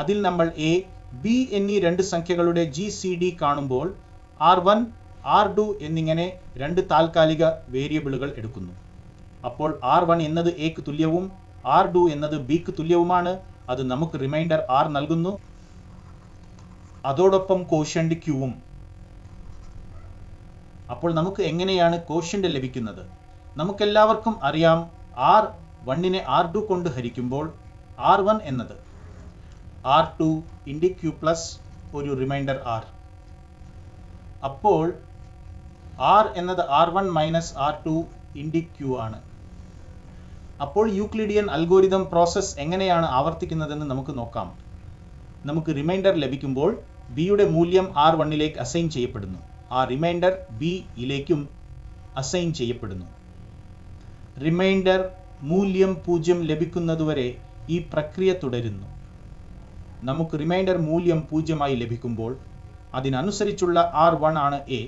അതിൽ നമ്മൾ A B എന്നീ രണ്ട് സംഖ്യകളുടെ GCD കാണുമ്പോൾ R1 R2 എന്നിങ്ങനെ രണ്ട് താൽക്കാലിക വേരിയബിളുകൾ എടുക്കുന്നു. അപ്പോൾ R1 എന്നത് എക്ക് തുല്യവും R2 എന്നത് ബിക്ക് തുല്യവുമാണ്. അത് നമുക്ക് റിമൈൻഡർ R നൽകുന്നു. അതോടൊപ്പം കോഷ്യന്റ് Qവും. അപ്പോൾ നമുക്ക് എങ്ങനെയാണ് കോഷ്യന്റ് ലഭിക്കുന്നത്? നമുക്കെല്ലാവർക്കും അറിയാം, R1നെ R2 കൊണ്ട് ഹരിക്കുമ്പോൾ R1 എന്നത് R2 × Q പ്ലസ് ഒരു റിമൈൻഡർ R. അപ്പോൾ R എന്നത് R1 മൈനസ് R2 × Q ആണ്. അപ്പോൾ യൂക്ലിഡിയൻ അൽഗോരിതം പ്രോസസ്സ് എങ്ങനെയാണ് ആവർത്തിക്കുന്നതെന്ന് നമുക്ക് നോക്കാം. നമുക്ക് റിമൈൻഡർ ലഭിക്കുമ്പോൾ ബിയുടെ മൂല്യം R1ലേക്ക് അസൈൻ ചെയ്യപ്പെടുന്നു. ആ റിമൈൻഡർ ബിയിലേക്കും അസൈൻ ചെയ്യപ്പെടുന്നു. റിമൈൻഡർ മൂല്യം 0 ലഭിക്കുന്നതുവരെ ഈ പ്രക്രിയ തുടരുന്നു. നമുക്ക് റിമൈൻഡർ മൂല്യം 0 ആയി ലഭിക്കുമ്പോൾ അതിനനുസരിച്ചുള്ള R1 ആണ് എ,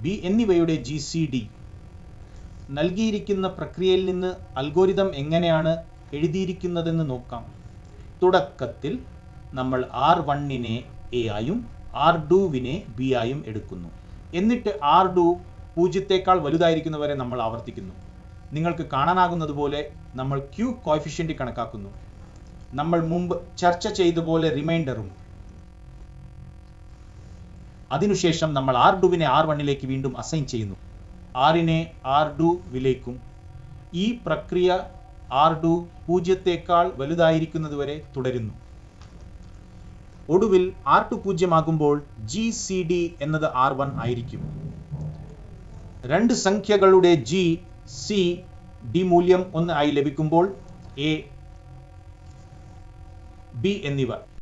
ബി എന്നിവയുടെ GCD. നൽകിയിരിക്കുന്ന പ്രക്രിയയിൽ നിന്ന് അൽഗോരിതം എങ്ങനെയാണ് എഴുതിയിരിക്കുന്നതെന്ന് നോക്കാം. തുടക്കത്തിൽ നമ്മൾ R1നെ എ ആയും R2വിനെ ബി ആയും എടുക്കുന്നു. എന്നിട്ട് R2 0 വലുതായിരിക്കുന്നവരെ നമ്മൾ ആവർത്തിക്കുന്നു. നിങ്ങൾക്ക് കാണാനാകുന്നതുപോലെ നമ്മൾ Q കോഎഫിഷ്യന്റ് കണക്കാക്കുന്നു. നമ്മൾ മുമ്പ് ചർച്ച ചെയ്തതുപോലെ റിമൈൻഡറും. അതിനുശേഷം നമ്മൾ R2വിനെ R1ലേക്ക് വീണ്ടും അസൈൻ ചെയ്യുന്നു. Rനെ R2വിലേക്കും. ഈ പ്രക്രിയ R2 0 വലുതായിരിക്കുന്നതുവരെ തുടരുന്നു. ഒടുവിൽ R2 0 ആകുമ്പോൾ GCD എന്നത് R1 ആയിരിക്കും. രണ്ട് സംഖ്യകളുടെ GCD മൂല്യം 1 ആയി ലഭിക്കുമ്പോൾ A, B എന്നിവ